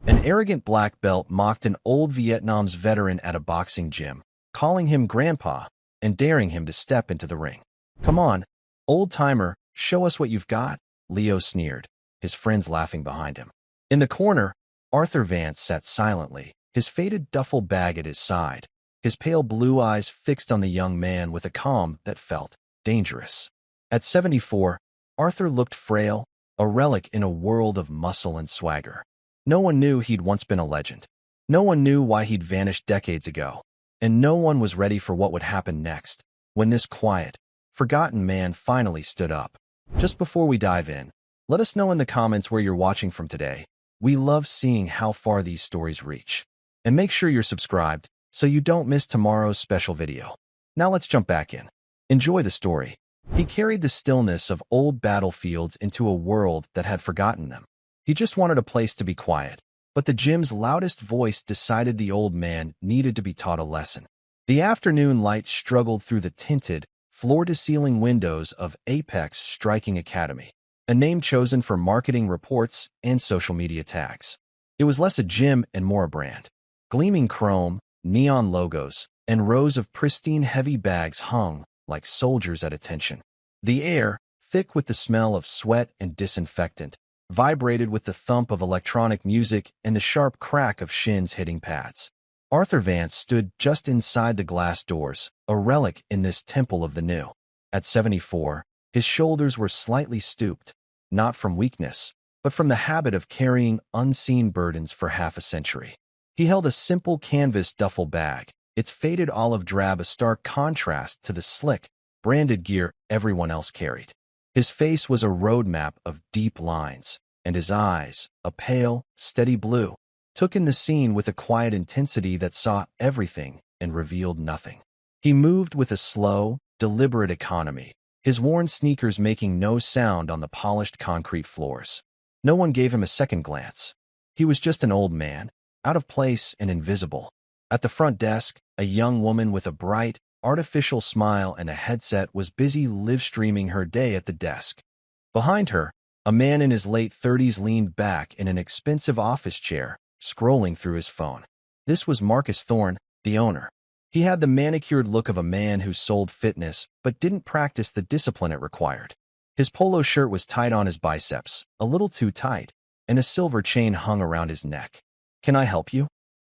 An arrogant black belt mocked an old Vietnam's veteran at a boxing gym, calling him grandpa and daring him to step into the ring. "Come on, old-timer, show us what you've got," Leo sneered, his friends laughing behind him. In the corner, Arthur Vance sat silently, his faded duffel bag at his side, his pale blue eyes fixed on the young man with a calm that felt dangerous. At 74, Arthur looked frail, a relic in a world of muscle and swagger. No one knew he'd once been a legend. No one knew why he'd vanished decades ago. And no one was ready for what would happen next, when this quiet, forgotten man finally stood up. Just before we dive in, let us know in the comments where you're watching from today. We love seeing how far these stories reach. And make sure you're subscribed so you don't miss tomorrow's special video. Now let's jump back in. Enjoy the story. He carried the stillness of old battlefields into a world that had forgotten them. He just wanted a place to be quiet, but the gym's loudest voice decided the old man needed to be taught a lesson. The afternoon light struggled through the tinted, floor-to-ceiling windows of Apex Striking Academy, a name chosen for marketing reports and social media tags. It was less a gym and more a brand. Gleaming chrome, neon logos, and rows of pristine heavy bags hung like soldiers at attention. The air, thick with the smell of sweat and disinfectant, vibrated with the thump of electronic music and the sharp crack of shins hitting pads. Arthur Vance stood just inside the glass doors, a relic in this temple of the new. At 74, his shoulders were slightly stooped, not from weakness, but from the habit of carrying unseen burdens for half a century. He held a simple canvas duffel bag, its faded olive drab a stark contrast to the slick, branded gear everyone else carried. His face was a roadmap of deep lines, and his eyes, a pale, steady blue, took in the scene with a quiet intensity that saw everything and revealed nothing. He moved with a slow, deliberate economy, his worn sneakers making no sound on the polished concrete floors. No one gave him a second glance. He was just an old man, out of place and invisible. At the front desk, a young woman with a bright, artificial smile and a headset was busy live-streaming her day at the desk. Behind her, a man in his late 30s leaned back in an expensive office chair, scrolling through his phone. This was Marcus Thorne, the owner. He had the manicured look of a man who sold fitness but didn't practice the discipline it required. His polo shirt was tight on his biceps, a little too tight, and a silver chain hung around his neck. "Can I help you?"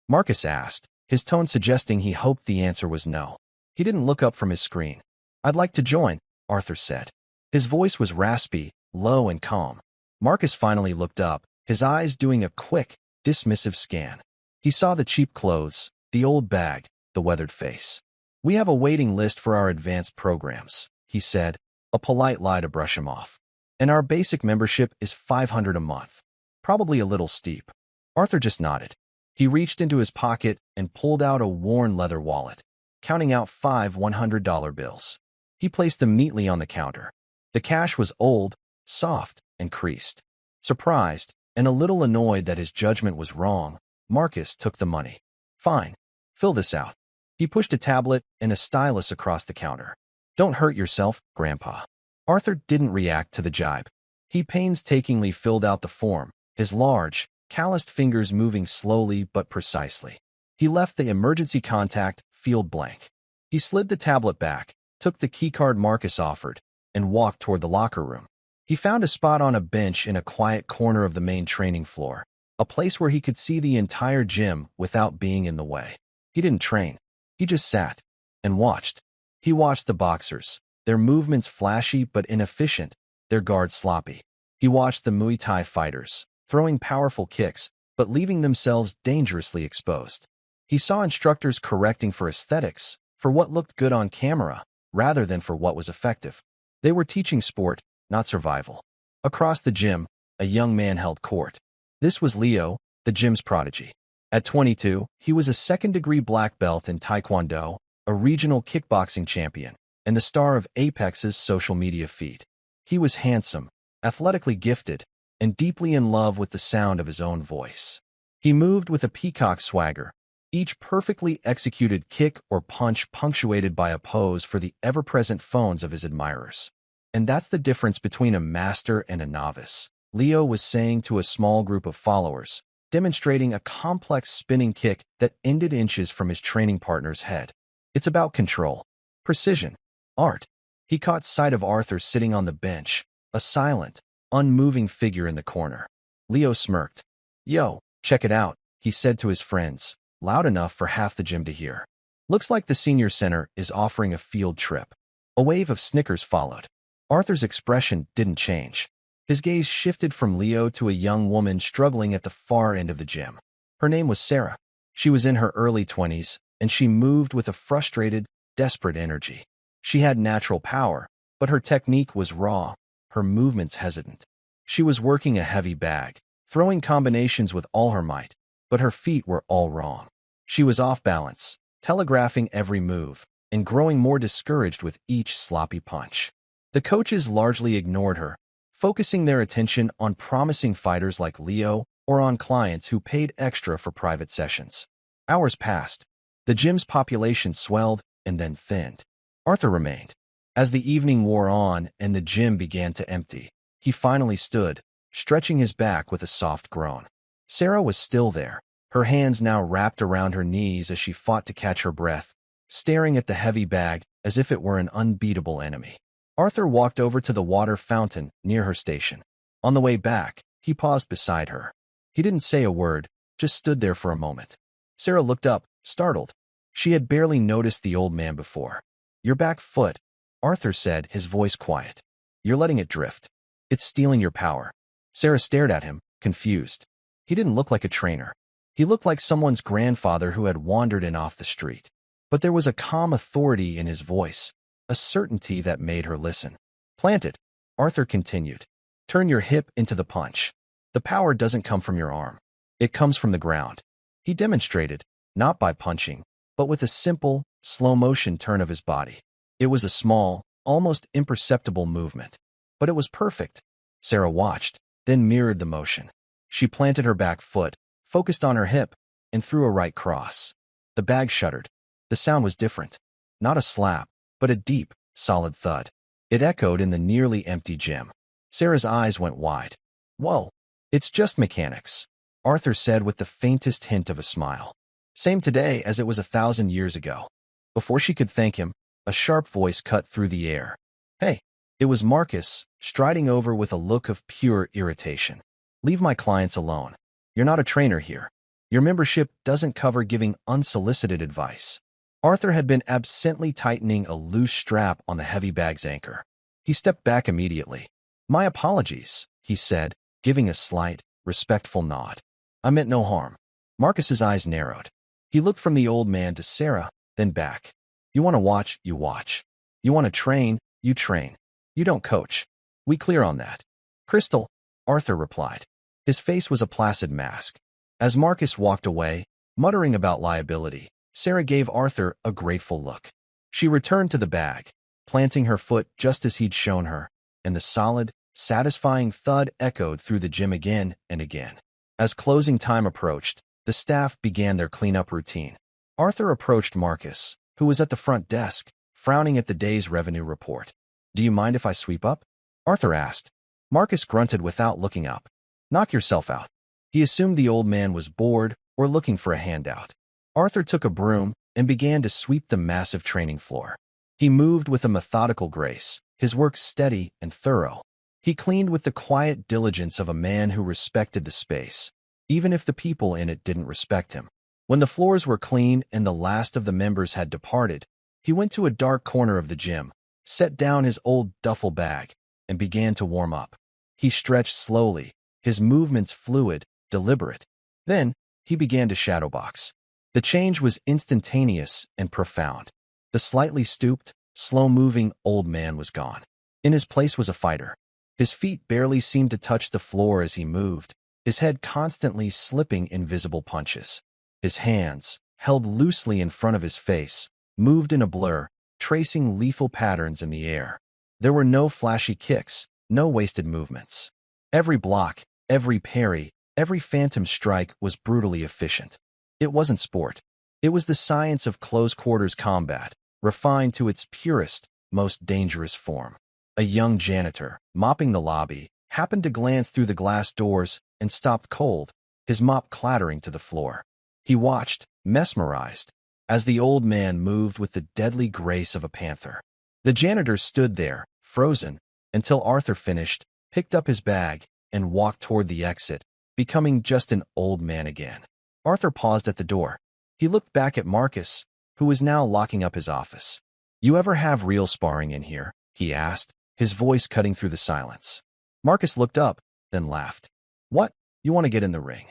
Marcus asked, his tone suggesting he hoped the answer was no. He didn't look up from his screen. "I'd like to join," Arthur said. His voice was raspy, low and calm. Marcus finally looked up, his eyes doing a quick, dismissive scan. He saw the cheap clothes, the old bag, the weathered face. "We have a waiting list for our advanced programs," he said, a polite lie to brush him off. "And our basic membership is $500 a month. Probably a little steep." Arthur just nodded. He reached into his pocket and pulled out a worn leather wallet, counting out 5 $100 bills. He placed them neatly on the counter. The cash was old, soft, and creased. Surprised, and a little annoyed that his judgment was wrong, Marcus took the money. "Fine. Fill this out." He pushed a tablet and a stylus across the counter. "Don't hurt yourself, Grandpa." Arthur didn't react to the jibe. He painstakingly filled out the form, his large, calloused fingers moving slowly but precisely. He left the emergency contact field blank. He slid the tablet back, took the keycard Marcus offered, and walked toward the locker room. He found a spot on a bench in a quiet corner of the main training floor, a place where he could see the entire gym without being in the way. He didn't train. He just sat and watched. He watched the boxers, their movements flashy but inefficient, their guards sloppy. He watched the Muay Thai fighters, throwing powerful kicks, but leaving themselves dangerously exposed. He saw instructors correcting for aesthetics, for what looked good on camera, rather than for what was effective. They were teaching sport, not survival. Across the gym, a young man held court. This was Leo, the gym's prodigy. At 22, he was a second-degree black belt in Taekwondo, a regional kickboxing champion, and the star of Apex's social media feed. He was handsome, athletically gifted, and deeply in love with the sound of his own voice. He moved with a peacock swagger, each perfectly executed kick or punch punctuated by a pose for the ever-present phones of his admirers. "And that's the difference between a master and a novice," Leo was saying to a small group of followers, demonstrating a complex spinning kick that ended inches from his training partner's head. It's about control, precision, art. He caught sight of Arthur sitting on the bench, a silent, unmoving figure in the corner. Leo smirked. "Yo, check it out," he said to his friends, loud enough for half the gym to hear. "Looks like the senior center is offering a field trip." A wave of snickers followed. Arthur's expression didn't change. His gaze shifted from Leo to a young woman struggling at the far end of the gym. Her name was Sarah. She was in her early 20s, and she moved with a frustrated, desperate energy. She had natural power, but her technique was raw, her movements hesitant. She was working a heavy bag, throwing combinations with all her might, but her feet were all wrong. She was off balance, telegraphing every move, and growing more discouraged with each sloppy punch. The coaches largely ignored her, focusing their attention on promising fighters like Leo or on clients who paid extra for private sessions. Hours passed. The gym's population swelled and then thinned. Arthur remained. As the evening wore on and the gym began to empty, he finally stood, stretching his back with a soft groan. Sarah was still there, her hands now wrapped around her knees as she fought to catch her breath, staring at the heavy bag as if it were an unbeatable enemy. Arthur walked over to the water fountain near her station. On the way back, he paused beside her. He didn't say a word, just stood there for a moment. Sarah looked up, startled. She had barely noticed the old man before. "Your back foot," Arthur said, his voice quiet. "You're letting it drift. It's stealing your power." Sarah stared at him, confused. He didn't look like a trainer. He looked like someone's grandfather who had wandered in off the street. But there was a calm authority in his voice, a certainty that made her listen. "Plant it," Arthur continued. "Turn your hip into the punch. The power doesn't come from your arm. It comes from the ground." He demonstrated, not by punching, but with a simple, slow-motion turn of his body. It was a small, almost imperceptible movement. But it was perfect. Sarah watched, then mirrored the motion. She planted her back foot, focused on her hip, and threw a right cross. The bag shuddered. The sound was different. Not a slap, but a deep, solid thud. It echoed in the nearly empty gym. Sarah's eyes went wide. "Whoa, it's just mechanics," Arthur said with the faintest hint of a smile. "Same today as it was 1,000 years ago." Before she could thank him, a sharp voice cut through the air. "Hey!" It was Marcus, striding over with a look of pure irritation. "Leave my clients alone. You're not a trainer here. Your membership doesn't cover giving unsolicited advice." Arthur had been absently tightening a loose strap on the heavy bag's anchor. He stepped back immediately. "My apologies," he said, giving a slight, respectful nod. "I meant no harm." Marcus's eyes narrowed. He looked from the old man to Sarah, then back. "You want to watch, you watch. You want to train, you train. You don't coach. We clear on that?" "Crystal," Arthur replied. His face was a placid mask. As Marcus walked away, muttering about liability, Sarah gave Arthur a grateful look. She returned to the bag, planting her foot just as he'd shown her, and the solid, satisfying thud echoed through the gym again and again. As closing time approached, the staff began their cleanup routine. Arthur approached Marcus, who was at the front desk, frowning at the day's revenue report. "Do you mind if I sweep up?" Arthur asked. Marcus grunted without looking up. "Knock yourself out." He assumed the old man was bored or looking for a handout. Arthur took a broom and began to sweep the massive training floor. He moved with a methodical grace, his work steady and thorough. He cleaned with the quiet diligence of a man who respected the space, even if the people in it didn't respect him. When the floors were clean and the last of the members had departed, he went to a dark corner of the gym, set down his old duffel bag, and began to warm up. He stretched slowly, his movements fluid, deliberate. Then, he began to shadowbox. The change was instantaneous and profound. The slightly stooped, slow-moving old man was gone. In his place was a fighter. His feet barely seemed to touch the floor as he moved, his head constantly slipping invisible punches. His hands, held loosely in front of his face, moved in a blur, tracing lethal patterns in the air. There were no flashy kicks, no wasted movements. Every block, every parry, every phantom strike was brutally efficient. It wasn't sport. It was the science of close-quarters combat, refined to its purest, most dangerous form. A young janitor, mopping the lobby, happened to glance through the glass doors and stopped cold, his mop clattering to the floor. He watched, mesmerized, as the old man moved with the deadly grace of a panther. The janitor stood there, frozen, until Arthur finished, picked up his bag, and walked toward the exit, becoming just an old man again. Arthur paused at the door. He looked back at Marcus, who was now locking up his office. "You ever have real sparring in here?" he asked, his voice cutting through the silence. Marcus looked up, then laughed. "What? You want to get in the ring?"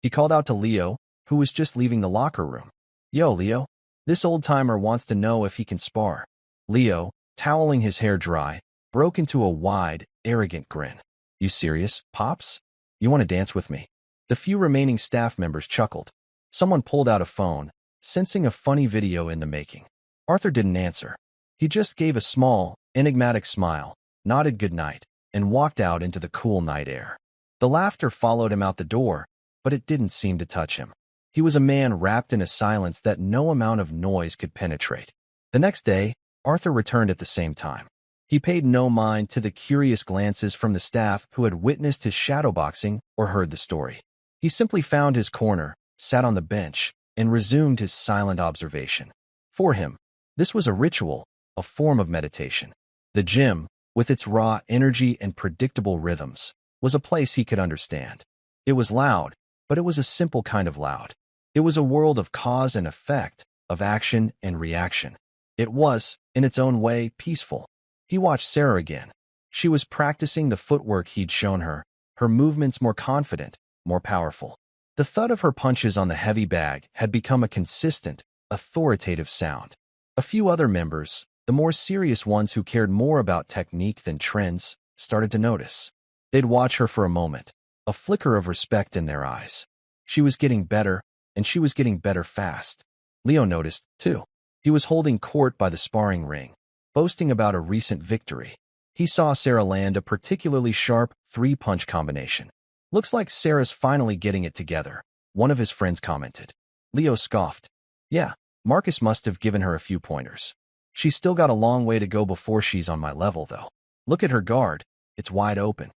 He called out to Leo, who was just leaving the locker room. "Yo, Leo, this old-timer wants to know if he can spar." Leo, toweling his hair dry, broke into a wide, arrogant grin. "You serious, Pops? You want to dance with me?" The few remaining staff members chuckled. Someone pulled out a phone, sensing a funny video in the making. Arthur didn't answer. He just gave a small, enigmatic smile, nodded goodnight, and walked out into the cool night air. The laughter followed him out the door, but it didn't seem to touch him. He was a man wrapped in a silence that no amount of noise could penetrate. The next day, Arthur returned at the same time. He paid no mind to the curious glances from the staff who had witnessed his shadowboxing or heard the story. He simply found his corner, sat on the bench, and resumed his silent observation. For him, this was a ritual, a form of meditation. The gym, with its raw energy and predictable rhythms, was a place he could understand. It was loud, but it was a simple kind of loud. It was a world of cause and effect, of action and reaction. It was, in its own way, peaceful. He watched Sarah again. She was practicing the footwork he'd shown her, her movements more confident, more powerful. The thud of her punches on the heavy bag had become a consistent, authoritative sound. A few other members, the more serious ones who cared more about technique than trends, started to notice. They'd watch her for a moment, a flicker of respect in their eyes. She was getting better, and she was getting better fast. Leo noticed, too. He was holding court by the sparring ring, boasting about a recent victory. He saw Sarah land a particularly sharp three-punch combination. "Looks like Sarah's finally getting it together," one of his friends commented. Leo scoffed. "Yeah, Marcus must have given her a few pointers. She's still got a long way to go before she's on my level, though. Look at her guard. It's wide open."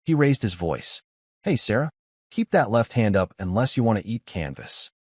He raised his voice. "Hey, Sarah, keep that left hand up unless you want to eat canvas."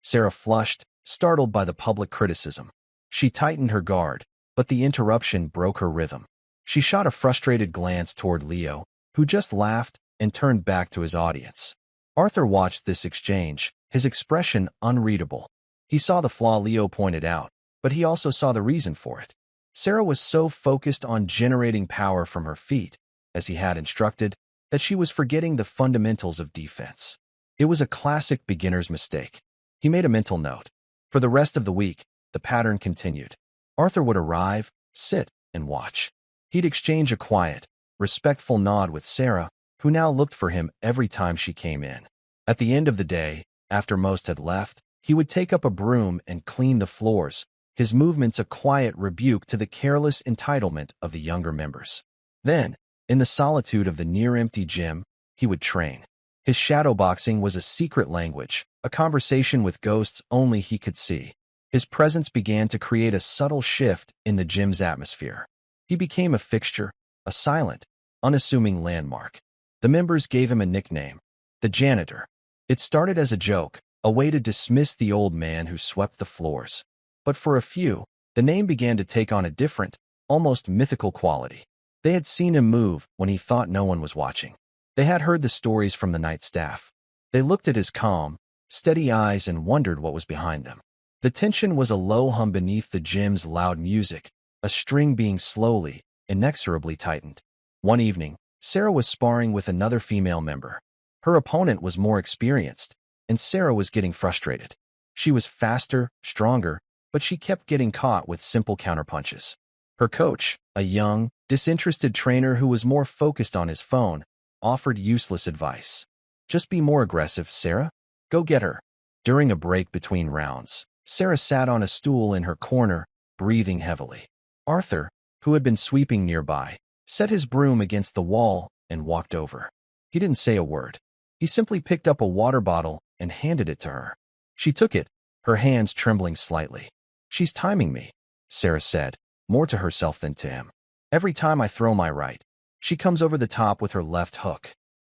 Sarah flushed, startled by the public criticism. She tightened her guard, but the interruption broke her rhythm. She shot a frustrated glance toward Leo, who just laughed and turned back to his audience. Arthur watched this exchange, his expression unreadable. He saw the flaw Leo pointed out, but he also saw the reason for it. Sarah was so focused on generating power from her feet, as he had instructed, that she was forgetting the fundamentals of defense. It was a classic beginner's mistake. He made a mental note. For the rest of the week, the pattern continued. Arthur would arrive, sit, and watch. He'd exchange a quiet, respectful nod with Sarah, who now looked for him every time she came in. At the end of the day, after most had left, he would take up a broom and clean the floors, his movements a quiet rebuke to the careless entitlement of the younger members. Then, in the solitude of the near-empty gym, he would train. His shadowboxing was a secret language, a conversation with ghosts only he could see. His presence began to create a subtle shift in the gym's atmosphere. He became a fixture, a silent, unassuming landmark. The members gave him a nickname, the janitor. It started as a joke, a way to dismiss the old man who swept the floors. But for a few, the name began to take on a different, almost mythical quality. They had seen him move when he thought no one was watching. They had heard the stories from the night staff. They looked at his calm, steady eyes and wondered what was behind them. The tension was a low hum beneath the gym's loud music, a string being slowly, inexorably tightened. One evening, Sarah was sparring with another female member. Her opponent was more experienced, and Sarah was getting frustrated. She was faster, stronger, but she kept getting caught with simple counterpunches. Her coach, a young, disinterested trainer who was more focused on his phone, offered useless advice. "Just be more aggressive, Sarah. Go get her." During a break between rounds, Sarah sat on a stool in her corner, breathing heavily. Arthur, who had been sweeping nearby, set his broom against the wall and walked over. He didn't say a word. He simply picked up a water bottle and handed it to her. She took it, her hands trembling slightly. "She's timing me," Sarah said, more to herself than to him. "Every time I throw my right, she comes over the top with her left hook."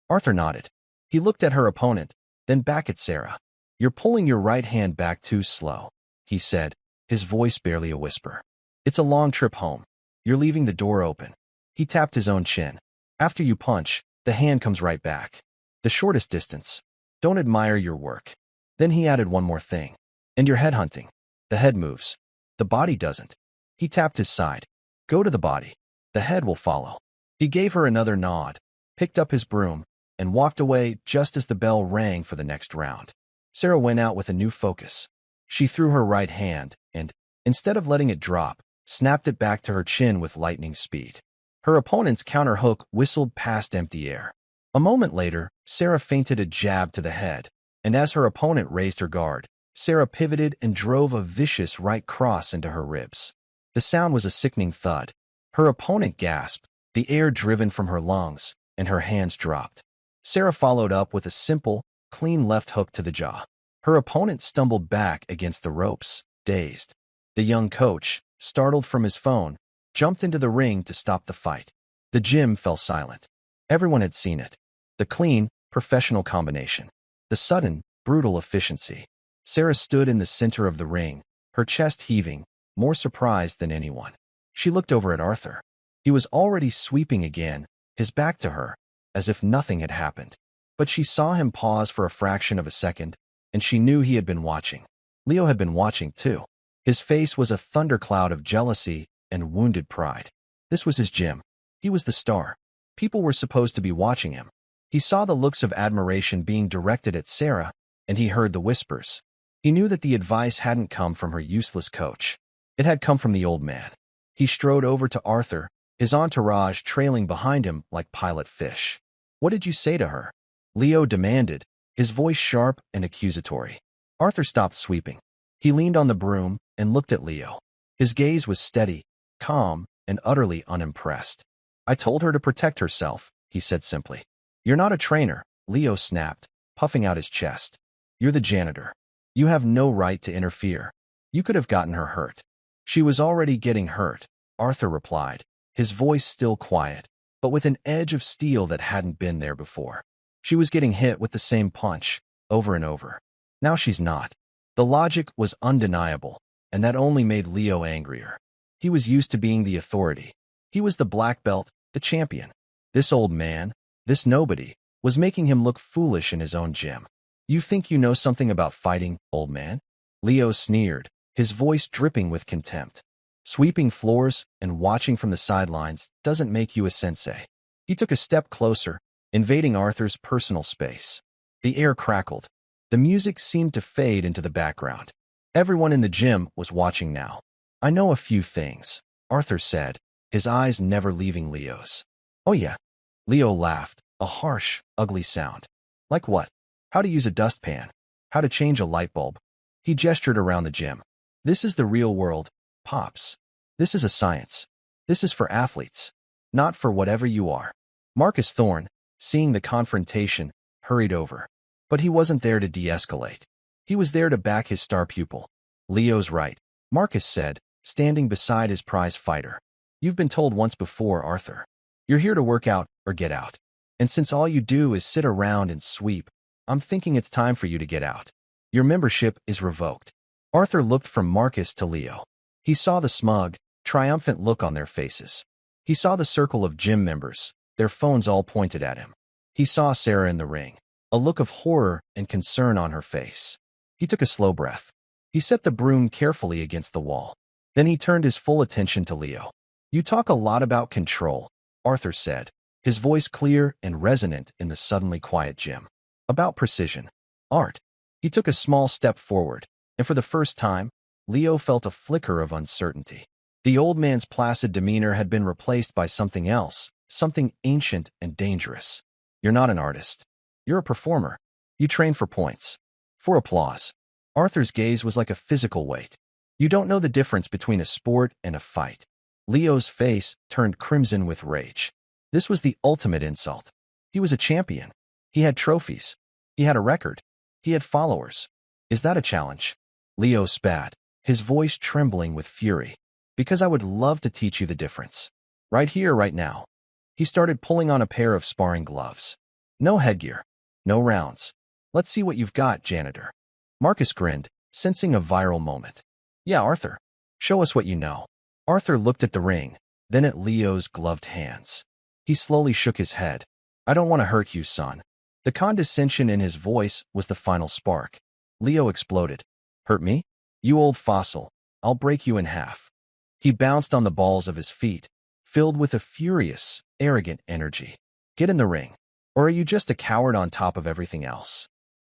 Arthur nodded. He looked at her opponent, then back at Sarah. "You're pulling your right hand back too slow," he said, his voice barely a whisper. "It's a long trip home. You're leaving the door open." He tapped his own chin. "After you punch, the hand comes right back. The shortest distance. Don't admire your work." Then he added one more thing. "And you're headhunting. The head moves. The body doesn't." He tapped his side. "Go to the body. The head will follow." He gave her another nod, picked up his broom, and walked away just as the bell rang for the next round. Sarah went out with a new focus. She threw her right hand and, instead of letting it drop, snapped it back to her chin with lightning speed. Her opponent's counterhook whistled past empty air. A moment later, Sarah feinted a jab to the head, and as her opponent raised her guard, Sarah pivoted and drove a vicious right cross into her ribs. The sound was a sickening thud. Her opponent gasped, the air driven from her lungs, and her hands dropped. Sarah followed up with a simple, clean left hook to the jaw. Her opponent stumbled back against the ropes, dazed. The young coach, startled from his phone, jumped into the ring to stop the fight. The gym fell silent. Everyone had seen it. The clean, professional combination. The sudden, brutal efficiency. Sarah stood in the center of the ring, her chest heaving, more surprised than anyone. She looked over at Arthur. He was already sweeping again, his back to her, as if nothing had happened. But she saw him pause for a fraction of a second, and she knew he had been watching. Leo had been watching too. His face was a thundercloud of jealousy and wounded pride. This was his gym. He was the star. People were supposed to be watching him. He saw the looks of admiration being directed at Sarah, and he heard the whispers. He knew that the advice hadn't come from her useless coach. It had come from the old man. He strode over to Arthur, his entourage trailing behind him like pilot fish. "What did you say to her?" Leo demanded, his voice sharp and accusatory. Arthur stopped sweeping. He leaned on the broom and looked at Leo. His gaze was steady, calm, and utterly unimpressed. "I told her to protect herself," he said simply. "You're not a trainer," Leo snapped, puffing out his chest. "You're the janitor. You have no right to interfere. You could have gotten her hurt." "She was already getting hurt," Arthur replied, his voice still quiet, but with an edge of steel that hadn't been there before. "She was getting hit with the same punch, over and over. Now she's not." The logic was undeniable, and that only made Leo angrier. He was used to being the authority. He was the black belt, the champion. This old man, this nobody, was making him look foolish in his own gym. "You think you know something about fighting, old man?" Leo sneered, his voice dripping with contempt. "Sweeping floors and watching from the sidelines doesn't make you a sensei." He took a step closer, invading Arthur's personal space. The air crackled. The music seemed to fade into the background. Everyone in the gym was watching now. "I know a few things," Arthur said, his eyes never leaving Leo's. "Oh yeah." Leo laughed, a harsh, ugly sound. "Like what?" "How to use a dustpan. How to change a light bulb." He gestured around the gym. "This is the real world, Pops. This is a science. This is for athletes, not for whatever you are." Marcus Thorne, seeing the confrontation, hurried over. But he wasn't there to de-escalate. He was there to back his star pupil. "Leo's right," Marcus said, standing beside his prize fighter. "You've been told once before, Arthur. You're here to work out or get out. And since all you do is sit around and sweep, I'm thinking it's time for you to get out. Your membership is revoked." Arthur looked from Marcus to Leo. He saw the smug, triumphant look on their faces. He saw the circle of gym members, their phones all pointed at him. He saw Sarah in the ring, a look of horror and concern on her face. He took a slow breath. He set the broom carefully against the wall. Then he turned his full attention to Leo. "You talk a lot about control," Arthur said, his voice clear and resonant in the suddenly quiet gym. "About precision. Art." He took a small step forward, and for the first time, Leo felt a flicker of uncertainty. The old man's placid demeanor had been replaced by something else, something ancient and dangerous. "You're not an artist. You're a performer. You train for points. For applause." Arthur's gaze was like a physical weight. "You don't know the difference between a sport and a fight." Leo's face turned crimson with rage. This was the ultimate insult. He was a champion. He had trophies. He had a record. He had followers. "Is that a challenge?" Leo spat, his voice trembling with fury. "Because I would love to teach you the difference. Right here, right now." He started pulling on a pair of sparring gloves. No headgear. No rounds. Let's see what you've got, janitor. Marcus grinned, sensing a viral moment. Yeah, Arthur. Show us what you know. Arthur looked at the ring, then at Leo's gloved hands. He slowly shook his head. I don't want to hurt you, son. The condescension in his voice was the final spark. Leo exploded. Hurt me? You old fossil. I'll break you in half. He bounced on the balls of his feet, filled with a furious, arrogant energy. Get in the ring. Or are you just a coward on top of everything else?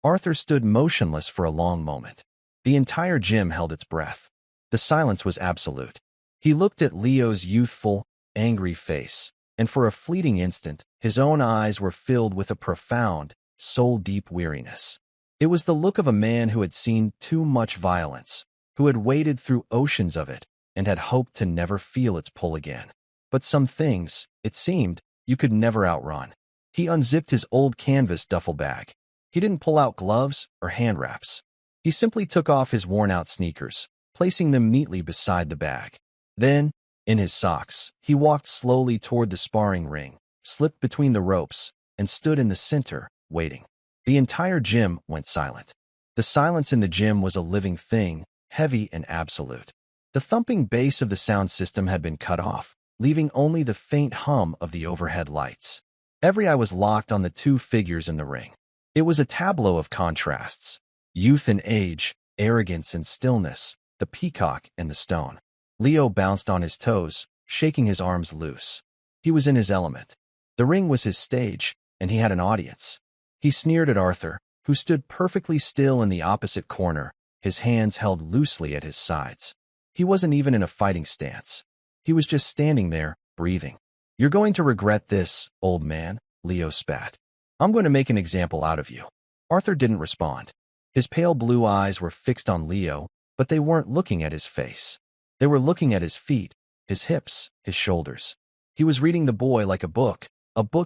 Arthur stood motionless for a long moment. The entire gym held its breath. The silence was absolute. He looked at Leo's youthful, angry face, and for a fleeting instant, his own eyes were filled with a profound, soul-deep weariness. It was the look of a man who had seen too much violence, who had waded through oceans of it, and had hoped to never feel its pull again. But some things, it seemed, you could never outrun. He unzipped his old canvas duffel bag. He didn't pull out gloves or hand wraps. He simply took off his worn-out sneakers, placing them neatly beside the bag. Then, in his socks, he walked slowly toward the sparring ring, slipped between the ropes, and stood in the center, waiting. The entire gym went silent. The silence in the gym was a living thing, heavy and absolute. The thumping bass of the sound system had been cut off, leaving only the faint hum of the overhead lights. Every eye was locked on the two figures in the ring. It was a tableau of contrasts. Youth and age, arrogance and stillness, the peacock and the stone. Leo bounced on his toes, shaking his arms loose. He was in his element. The ring was his stage, and he had an audience. He sneered at Arthur, who stood perfectly still in the opposite corner, his hands held loosely at his sides. He wasn't even in a fighting stance. He was just standing there, breathing. You're going to regret this, old man, Leo spat. I'm going to make an example out of you. Arthur didn't respond. His pale blue eyes were fixed on Leo, but they weren't looking at his face. They were looking at his feet, his hips, his shoulders. He was reading the boy like a book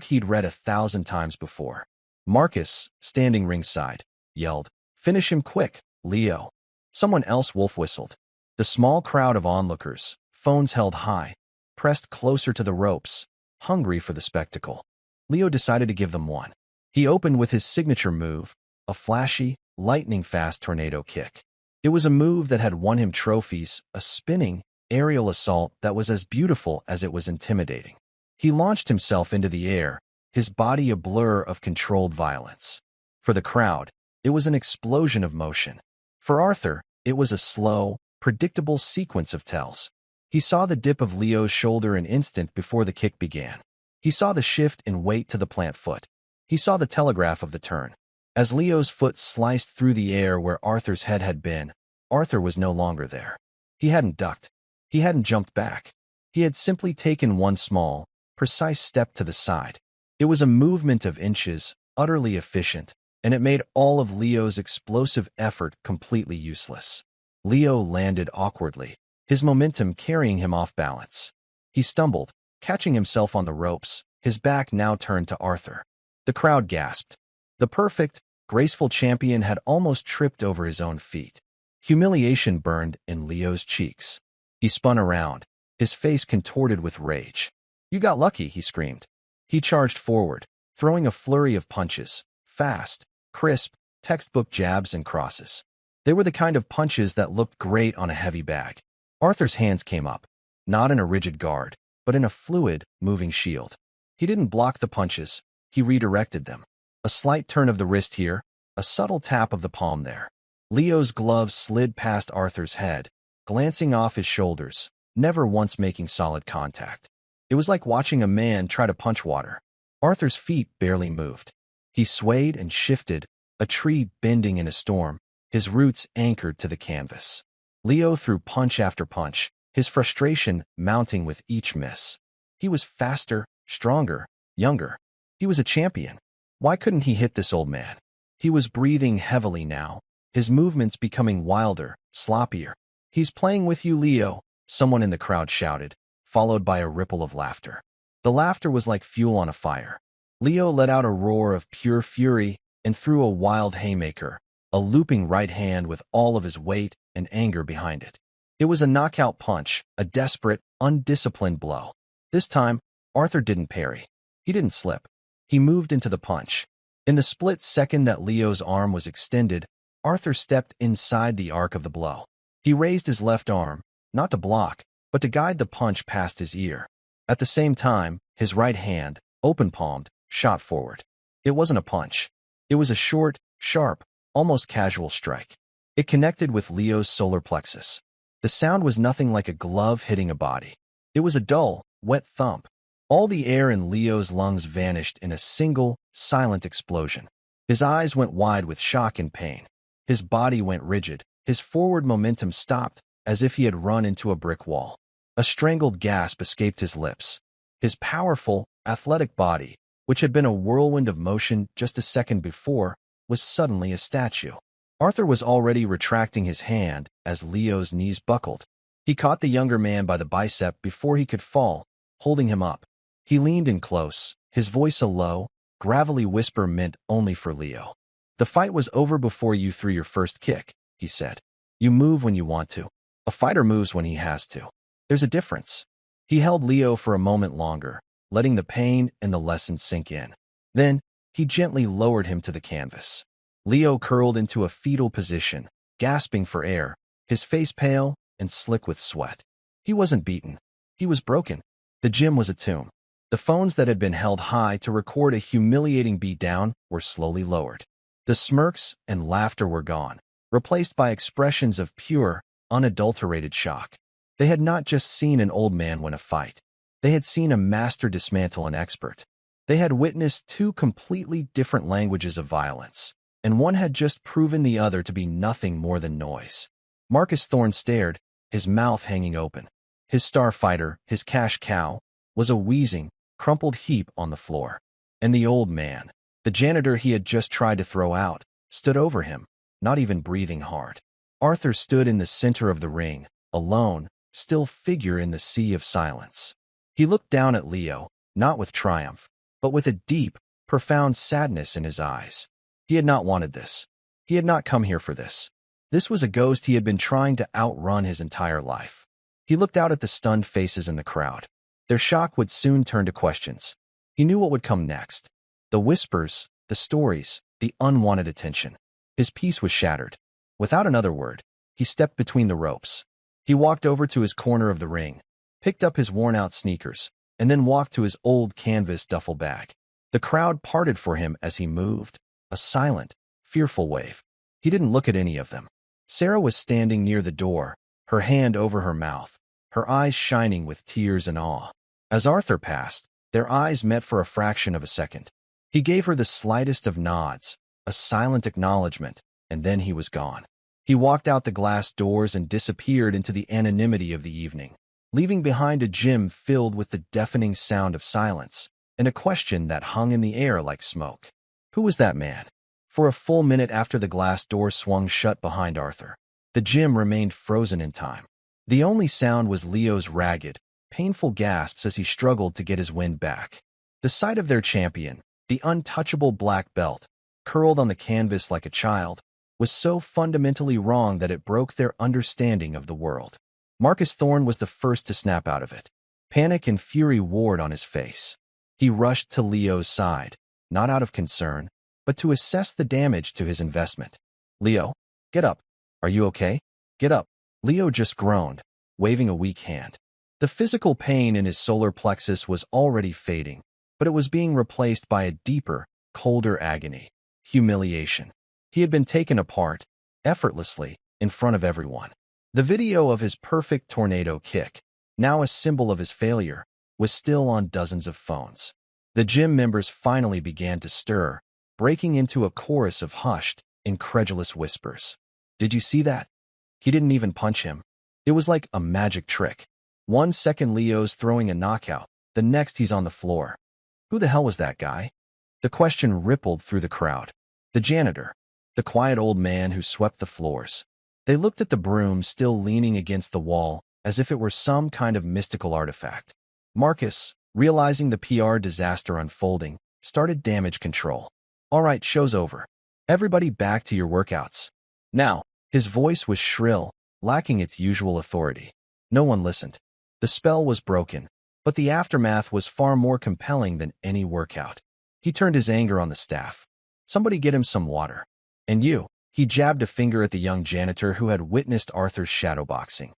he'd read 1,000 times before. Marcus, standing ringside, yelled, Finish him quick, Leo. Someone else wolf whistled. The small crowd of onlookers, phones held high, pressed closer to the ropes, hungry for the spectacle. Leo decided to give them one. He opened with his signature move, a flashy, lightning-fast tornado kick. It was a move that had won him trophies, a spinning, aerial assault that was as beautiful as it was intimidating. He launched himself into the air, his body a blur of controlled violence. For the crowd, it was an explosion of motion. For Arthur, it was a slow, predictable sequence of tells. He saw the dip of Leo's shoulder an instant before the kick began. He saw the shift in weight to the plant foot. He saw the telegraph of the turn. As Leo's foot sliced through the air where Arthur's head had been, Arthur was no longer there. He hadn't ducked. He hadn't jumped back. He had simply taken one small, precise step to the side. It was a movement of inches, utterly efficient, and it made all of Leo's explosive effort completely useless. Leo landed awkwardly, his momentum carrying him off balance. He stumbled, catching himself on the ropes, his back now turned to Arthur. The crowd gasped. The perfect, graceful champion had almost tripped over his own feet. Humiliation burned in Leo's cheeks. He spun around, his face contorted with rage. You got lucky, he screamed. He charged forward, throwing a flurry of punches, fast, crisp, textbook jabs and crosses. They were the kind of punches that looked great on a heavy bag. Arthur's hands came up, not in a rigid guard, but in a fluid, moving shield. He didn't block the punches, he redirected them. A slight turn of the wrist here, a subtle tap of the palm there. Leo's glove slid past Arthur's head, glancing off his shoulders, never once making solid contact. It was like watching a man try to punch water. Arthur's feet barely moved. He swayed and shifted, a tree bending in a storm, his roots anchored to the canvas. Leo threw punch after punch, his frustration mounting with each miss. He was faster, stronger, younger. He was a champion. Why couldn't he hit this old man? He was breathing heavily now, his movements becoming wilder, sloppier. He's playing with you, Leo, someone in the crowd shouted, followed by a ripple of laughter. The laughter was like fuel on a fire. Leo let out a roar of pure fury and threw a wild haymaker, a looping right hand with all of his weight and anger behind it. It was a knockout punch, a desperate, undisciplined blow. This time, Arthur didn't parry. He didn't slip. He moved into the punch. In the split second that Leo's arm was extended, Arthur stepped inside the arc of the blow. He raised his left arm, not to block, but to guide the punch past his ear. At the same time, his right hand, open-palmed, shot forward. It wasn't a punch. It was a short, sharp, almost casual strike. It connected with Leo's solar plexus. The sound was nothing like a glove hitting a body. It was a dull, wet thump. All the air in Leo's lungs vanished in a single, silent explosion. His eyes went wide with shock and pain. His body went rigid. His forward momentum stopped, as if he had run into a brick wall. A strangled gasp escaped his lips. His powerful, athletic body, which had been a whirlwind of motion just a second before, was suddenly a statue. Arthur was already retracting his hand as Leo's knees buckled. He caught the younger man by the bicep before he could fall, holding him up. He leaned in close, his voice a low, gravelly whisper meant only for Leo. "The fight was over before you threw your first kick," he said. "You move when you want to. A fighter moves when he has to. There's a difference." He held Leo for a moment longer, letting the pain and the lesson sink in. Then, he gently lowered him to the canvas. Leo curled into a fetal position, gasping for air, his face pale and slick with sweat. He wasn't beaten. He was broken. The gym was a tomb. The phones that had been held high to record a humiliating beatdown were slowly lowered. The smirks and laughter were gone, replaced by expressions of pure, unadulterated shock. They had not just seen an old man win a fight. They had seen a master dismantle an expert. They had witnessed two completely different languages of violence, and one had just proven the other to be nothing more than noise. Marcus Thorne stared, his mouth hanging open. His star fighter, his cash cow, was a wheezing, crumpled heap on the floor. And the old man, the janitor he had just tried to throw out, stood over him, not even breathing hard. Arthur stood in the center of the ring, a lone, still figure in the sea of silence. He looked down at Leo, not with triumph, but with a deep, profound sadness in his eyes. He had not wanted this. He had not come here for this. This was a ghost he had been trying to outrun his entire life. He looked out at the stunned faces in the crowd. Their shock would soon turn to questions. He knew what would come next. The whispers, the stories, the unwanted attention. His peace was shattered. Without another word, he stepped between the ropes. He walked over to his corner of the ring, picked up his worn-out sneakers, and then walked to his old canvas duffel bag. The crowd parted for him as he moved, a silent, fearful wave. He didn't look at any of them. Sarah was standing near the door, her hand over her mouth, her eyes shining with tears and awe. As Arthur passed, their eyes met for a fraction of a second. He gave her the slightest of nods, a silent acknowledgement, and then he was gone. He walked out the glass doors and disappeared into the anonymity of the evening, leaving behind a gym filled with the deafening sound of silence and a question that hung in the air like smoke. Who was that man? For a full minute after the glass door swung shut behind Arthur, the gym remained frozen in time. The only sound was Leo's ragged, painful gasps as he struggled to get his wind back. The sight of their champion, the untouchable black belt, curled on the canvas like a child, was so fundamentally wrong that it broke their understanding of the world. Marcus Thorne was the first to snap out of it. Panic and fury warred on his face. He rushed to Leo's side, not out of concern, but to assess the damage to his investment. "Leo, get up. Are you okay? Get up." Leo just groaned, waving a weak hand. The physical pain in his solar plexus was already fading, but it was being replaced by a deeper, colder agony, humiliation. He had been taken apart, effortlessly, in front of everyone. The video of his perfect tornado kick, now a symbol of his failure, was still on dozens of phones. The gym members finally began to stir, breaking into a chorus of hushed, incredulous whispers. "Did you see that? He didn't even punch him. It was like a magic trick. 1 second Leo's throwing a knockout, the next he's on the floor. Who the hell was that guy?" The question rippled through the crowd. The janitor, the quiet old man who swept the floors. They looked at the broom still leaning against the wall as if it were some kind of mystical artifact. Marcus, realizing the PR disaster unfolding, started damage control. "All right, show's over. Everybody back to your workouts. Now." His voice was shrill, lacking its usual authority. No one listened. The spell was broken, but the aftermath was far more compelling than any workout. He turned his anger on the staff. Somebody get him some water. And you, he jabbed a finger at the young janitor who had witnessed Arthur's shadowboxing.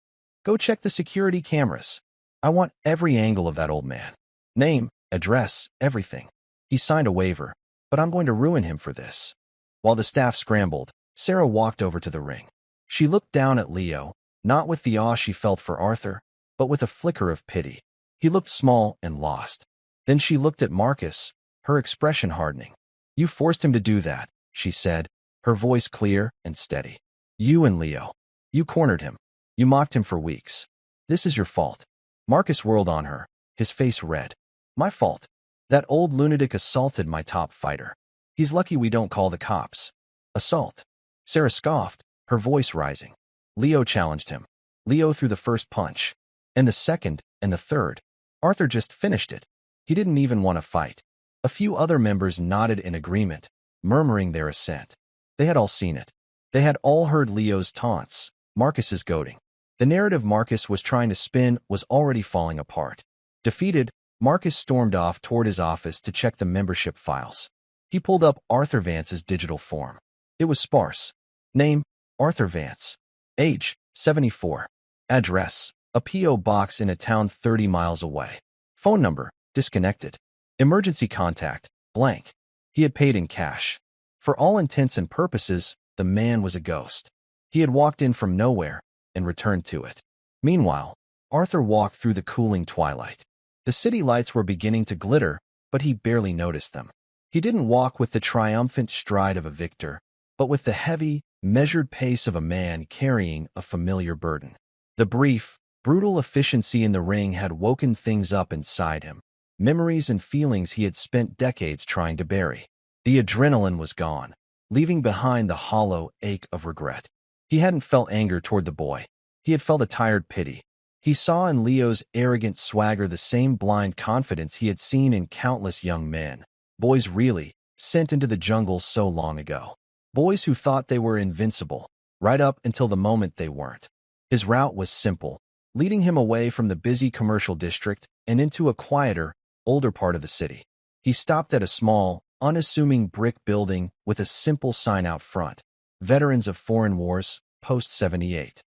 Go check the security cameras. I want every angle of that old man. Name, address, everything. He signed a waiver, but I'm going to ruin him for this. While the staff scrambled, Sarah walked over to the ring. She looked down at Leo, not with the awe she felt for Arthur, but with a flicker of pity. He looked small and lost. Then she looked at Marcus, her expression hardening. You forced him to do that, she said, her voice clear and steady. You and Leo. You cornered him. You mocked him for weeks. This is your fault. Marcus whirled on her, his face red. My fault. That old lunatic assaulted my top fighter. He's lucky we don't call the cops. Assault. Sarah scoffed, her voice rising. Leo challenged him. Leo threw the first punch. And the second, and the third. Arthur just finished it. He didn't even want to fight. A few other members nodded in agreement, murmuring their assent. They had all seen it. They had all heard Leo's taunts, Marcus's goading. The narrative Marcus was trying to spin was already falling apart. Defeated, Marcus stormed off toward his office to check the membership files. He pulled up Arthur Vance's digital form. It was sparse. Name, Arthur Vance. Age, 74. Address, a P.O. box in a town 30 miles away. Phone number, disconnected. Emergency contact, blank. He had paid in cash. For all intents and purposes, the man was a ghost. He had walked in from nowhere and returned to it. Meanwhile, Arthur walked through the cooling twilight. The city lights were beginning to glitter, but he barely noticed them. He didn't walk with the triumphant stride of a victor, but with the heavy, measured pace of a man carrying a familiar burden. The brief, brutal efficiency in the ring had woken things up inside him, memories and feelings he had spent decades trying to bury. The adrenaline was gone, leaving behind the hollow ache of regret. He hadn't felt anger toward the boy. He had felt a tired pity. He saw in Leo's arrogant swagger the same blind confidence he had seen in countless young men, boys really sent into the jungle so long ago. Boys who thought they were invincible, right up until the moment they weren't. His route was simple, leading him away from the busy commercial district and into a quieter, older part of the city. He stopped at a small, unassuming brick building with a simple sign out front. Veterans of Foreign Wars, Post 78.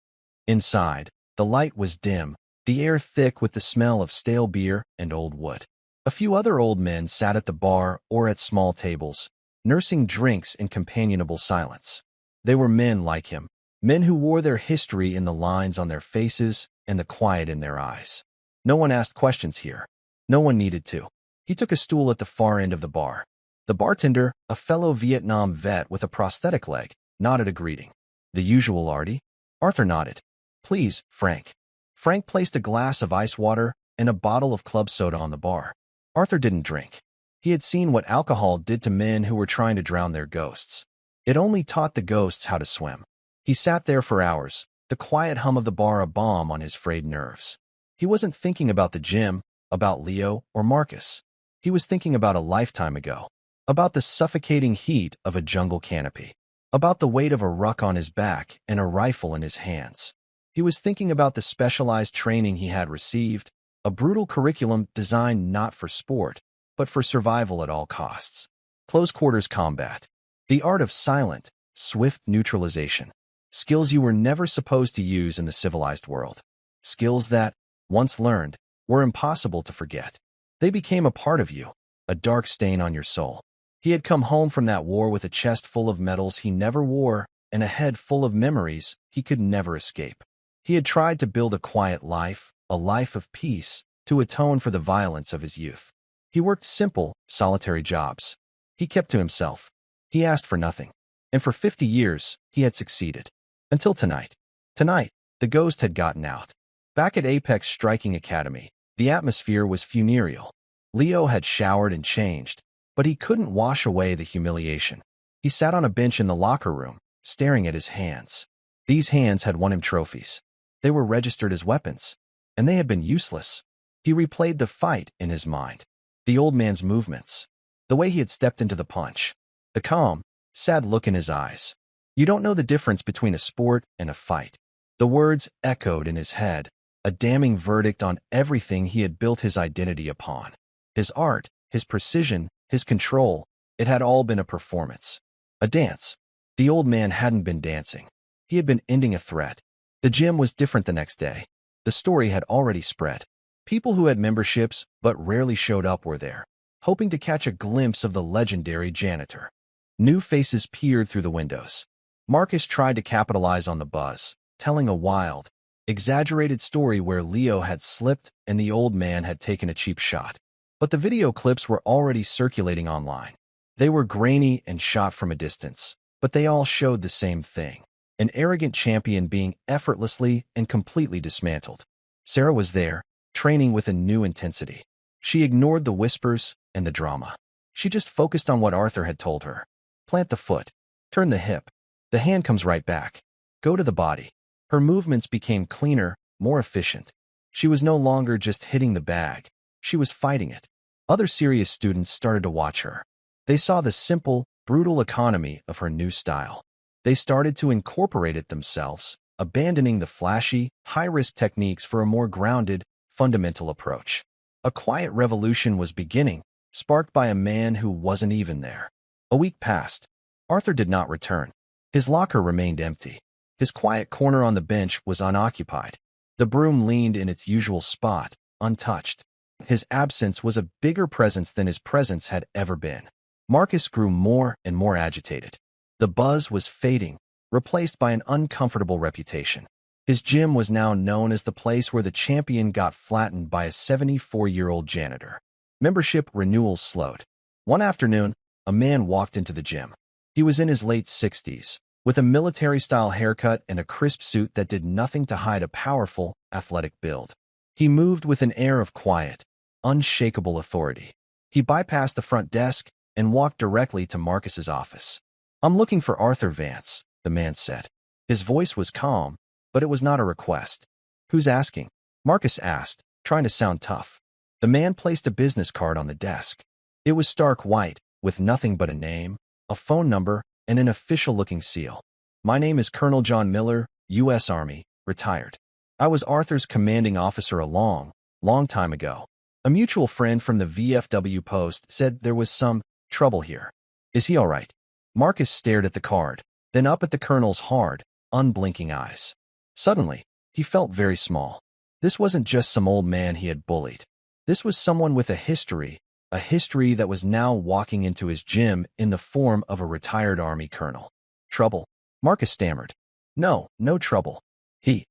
Inside, the light was dim, the air thick with the smell of stale beer and old wood. A few other old men sat at the bar or at small tables, nursing drinks in companionable silence. They were men like him, men who wore their history in the lines on their faces and the quiet in their eyes. No one asked questions here. No one needed to. He took a stool at the far end of the bar. The bartender, a fellow Vietnam vet with a prosthetic leg, nodded a greeting. The usual Artie? Arthur nodded. Please, Frank. Frank placed a glass of ice water and a bottle of club soda on the bar. Arthur didn't drink. He had seen what alcohol did to men who were trying to drown their ghosts. It only taught the ghosts how to swim. He sat there for hours, the quiet hum of the bar a balm on his frayed nerves. He wasn't thinking about the gym, about Leo or Marcus. He was thinking about a lifetime ago, about the suffocating heat of a jungle canopy, about the weight of a ruck on his back and a rifle in his hands. He was thinking about the specialized training he had received, a brutal curriculum designed not for sport, but for survival at all costs. Close quarters combat. The art of silent, swift neutralization. Skills you were never supposed to use in the civilized world. Skills that, once learned, were impossible to forget. They became a part of you, a dark stain on your soul. He had come home from that war with a chest full of medals he never wore and a head full of memories he could never escape. He had tried to build a quiet life, a life of peace, to atone for the violence of his youth. He worked simple, solitary jobs. He kept to himself. He asked for nothing. And for 50 years, he had succeeded. Until tonight. Tonight, the ghost had gotten out. Back at Apex Striking Academy, the atmosphere was funereal. Leo had showered and changed, but he couldn't wash away the humiliation. He sat on a bench in the locker room, staring at his hands. These hands had won him trophies. They were registered as weapons, and they had been useless. He replayed the fight in his mind. The old man's movements. The way he had stepped into the punch. The calm, sad look in his eyes. You don't know the difference between a sport and a fight. The words echoed in his head, a damning verdict on everything he had built his identity upon. His art, his precision, his control, It had all been a performance. A dance. The old man hadn't been dancing. He had been ending a threat. The gym was different the next day. The story had already spread. People who had memberships but rarely showed up were there, hoping to catch a glimpse of the legendary janitor. New faces peered through the windows. Marcus tried to capitalize on the buzz, telling a wild, exaggerated story where Leo had slipped and the old man had taken a cheap shot. But the video clips were already circulating online. They were grainy and shot from a distance, but they all showed the same thing: an arrogant champion being effortlessly and completely dismantled. Sarah was there, training with a new intensity. She ignored the whispers and the drama. She just focused on what Arthur had told her. Plant the foot. Turn the hip. The hand comes right back. Go to the body. Her movements became cleaner, more efficient. She was no longer just hitting the bag. She was fighting it. Other serious students started to watch her. They saw the simple, brutal economy of her new style. They started to incorporate it themselves, abandoning the flashy, high-risk techniques for a more grounded, fundamental approach. A quiet revolution was beginning, sparked by a man who wasn't even there. A week passed. Arthur did not return. His locker remained empty. His quiet corner on the bench was unoccupied. The broom leaned in its usual spot, untouched. His absence was a bigger presence than his presence had ever been. Marcus grew more and more agitated. The buzz was fading, replaced by an uncomfortable reputation. His gym was now known as the place where the champion got flattened by a 74-year-old janitor. Membership renewals slowed. One afternoon, a man walked into the gym. He was in his late 60s, with a military-style haircut and a crisp suit that did nothing to hide a powerful, athletic build. He moved with an air of quiet, unshakable authority. He bypassed the front desk and walked directly to Marcus's office. "I'm looking for Arthur Vance," the man said. His voice was calm, but it was not a request. "Who's asking?" Marcus asked, trying to sound tough. The man placed a business card on the desk. It was stark white, with nothing but a name, a phone number, and an official-looking seal. "My name is Colonel John Miller, U.S. Army, retired. I was Arthur's commanding officer a long, long time ago. A mutual friend from the VFW post said there was some trouble here. Is he all right?" Marcus stared at the card, then up at the colonel's hard, unblinking eyes. Suddenly, he felt very small. This wasn't just some old man he had bullied. This was someone with a history that was now walking into his gym in the form of a retired Army colonel. "Trouble?" Marcus stammered. No trouble. He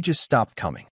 just stopped coming."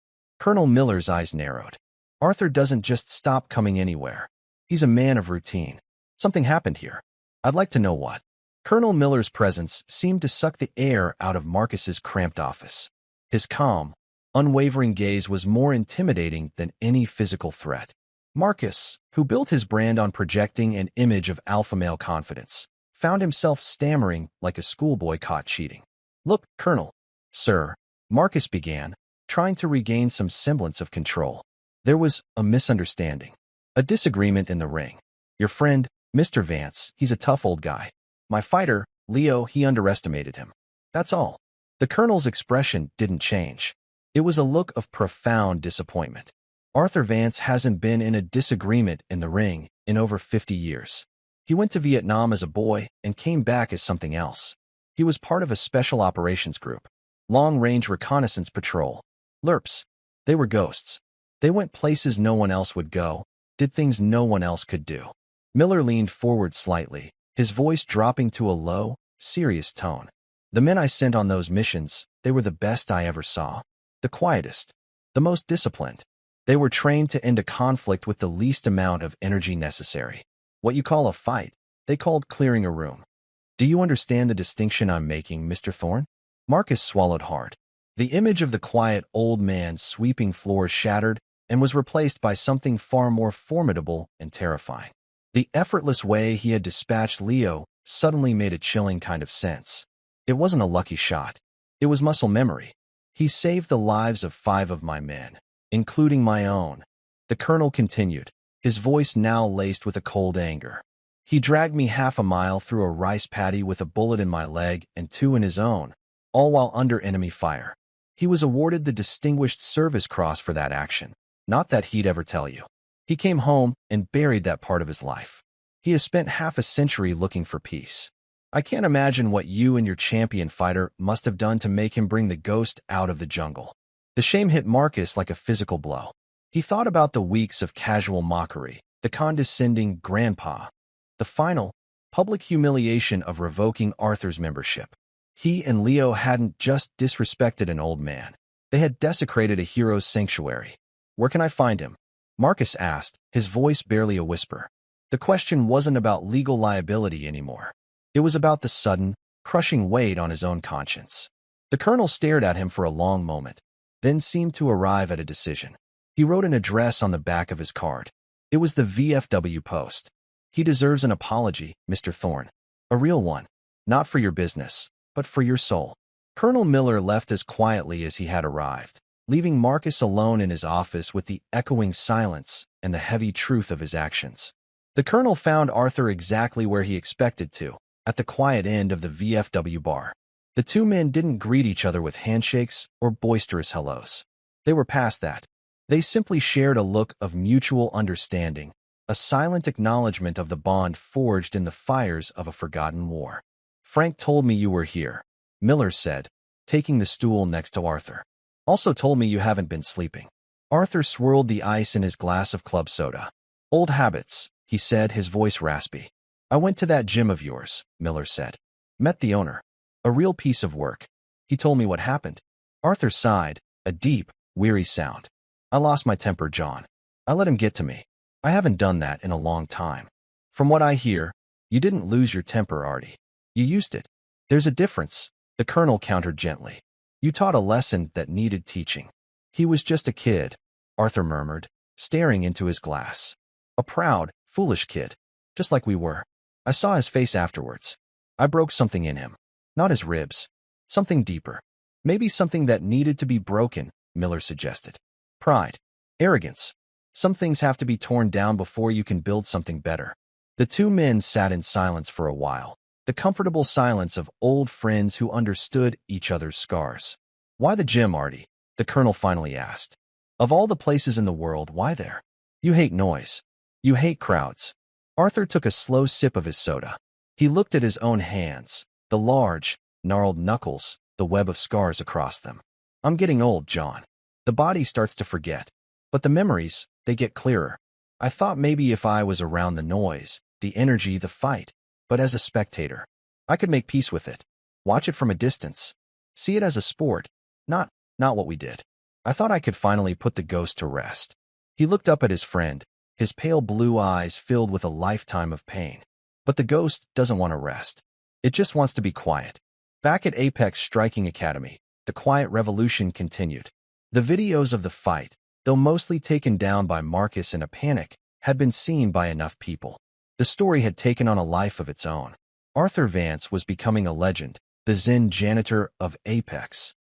Colonel Miller's eyes narrowed. "Arthur doesn't just stop coming anywhere. He's a man of routine. Something happened here. I'd like to know what." Colonel Miller's presence seemed to suck the air out of Marcus's cramped office. His calm, unwavering gaze was more intimidating than any physical threat. Marcus, who built his brand on projecting an image of alpha male confidence, found himself stammering like a schoolboy caught cheating. "Look, Colonel." "Sir," Marcus began, trying to regain some semblance of control. "There was a misunderstanding. A disagreement in the ring. Your friend, Mr. Vance, he's a tough old guy. My fighter, Leo, he underestimated him. That's all." The colonel's expression didn't change. It was a look of profound disappointment. Arthur Vance hasn't been in a disagreement in the ring in over 50 years. He went to Vietnam as a boy and came back as something else. He was part of a special operations group. Long-range reconnaissance patrol. LRPs. They were ghosts. They went places no one else would go, did things no one else could do. Miller leaned forward slightly, his voice dropping to a low, serious tone. "The men I sent on those missions, they were the best I ever saw. The quietest. The most disciplined. They were trained to end a conflict with the least amount of energy necessary. What you call a fight, they called clearing a room. Do you understand the distinction I'm making, Mr. Thorne?" Marcus swallowed hard. The image of the quiet old man sweeping floors shattered and was replaced by something far more formidable and terrifying. The effortless way he had dispatched Leo suddenly made a chilling kind of sense. It wasn't a lucky shot. It was muscle memory. "He saved the lives of 5 of my men, including my own," the colonel continued, his voice now laced with a cold anger. "He dragged me half a mile through a rice paddy with a bullet in my leg and 2 in his own, all while under enemy fire. He was awarded the Distinguished Service Cross for that action. Not that he'd ever tell you. He came home and buried that part of his life. He has spent half a century looking for peace. I can't imagine what you and your champion fighter must have done to make him bring the ghost out of the jungle. The shame hit Marcus like a physical blow. He thought about the weeks of casual mockery, the condescending grandpa, the final, public humiliation of revoking Arthur's membership. He and Leo hadn't just disrespected an old man. They had desecrated a hero's sanctuary. "Where can I find him?" Marcus asked, his voice barely a whisper. The question wasn't about legal liability anymore. It was about the sudden, crushing weight on his own conscience. The colonel stared at him for a long moment, then seemed to arrive at a decision. He wrote an address on the back of his card. It was the VFW post. "He deserves an apology, Mr. Thorne. A real one. Not for your business, but for your soul." Colonel Miller left as quietly as he had arrived, leaving Marcus alone in his office with the echoing silence and the heavy truth of his actions. The colonel found Arthur exactly where he expected to, at the quiet end of the VFW bar. The two men didn't greet each other with handshakes or boisterous hellos. They were past that. They simply shared a look of mutual understanding, a silent acknowledgement of the bond forged in the fires of a forgotten war. "Frank told me you were here," Miller said, taking the stool next to Arthur. "Also told me you haven't been sleeping." Arthur swirled the ice in his glass of club soda. "Old habits," he said, his voice raspy. "I went to that gym of yours," Miller said. "Met the owner. A real piece of work. He told me what happened." Arthur sighed, a deep, weary sound. "I lost my temper, John. I let him get to me. I haven't done that in a long time. From what I hear, you didn't lose your temper, Artie. You used it." "There's a difference," the colonel countered gently. "You taught a lesson that needed teaching." "He was just a kid," Arthur murmured, staring into his glass. "A proud, foolish kid, just like we were. I saw his face afterwards. I broke something in him. Not his ribs. Something deeper. Maybe something that needed to be broken," Miller suggested. "Pride. Arrogance. Some things have to be torn down before you can build something better." The two men sat in silence for a while, the comfortable silence of old friends who understood each other's scars. "Why the gym, Artie?" the colonel finally asked. "Of all the places in the world, why there? You hate noise. You hate crowds." Arthur took a slow sip of his soda. He looked at his own hands, the large, gnarled knuckles, the web of scars across them. "I'm getting old, John. The body starts to forget. But the memories, they get clearer. I thought maybe if I was around the noise, the energy, the fight, but as a spectator, I could make peace with it. Watch it from a distance. See it as a sport, not what we did. I thought I could finally put the ghost to rest." He looked up at his friend, his pale blue eyes filled with a lifetime of pain. "But the ghost doesn't want to rest. It just wants to be quiet." Back at Apex Striking Academy, the quiet revolution continued. The videos of the fight, though mostly taken down by Marcus in a panic, had been seen by enough people. The story had taken on a life of its own. Arthur Vance was becoming a legend, the Zen janitor of Apex.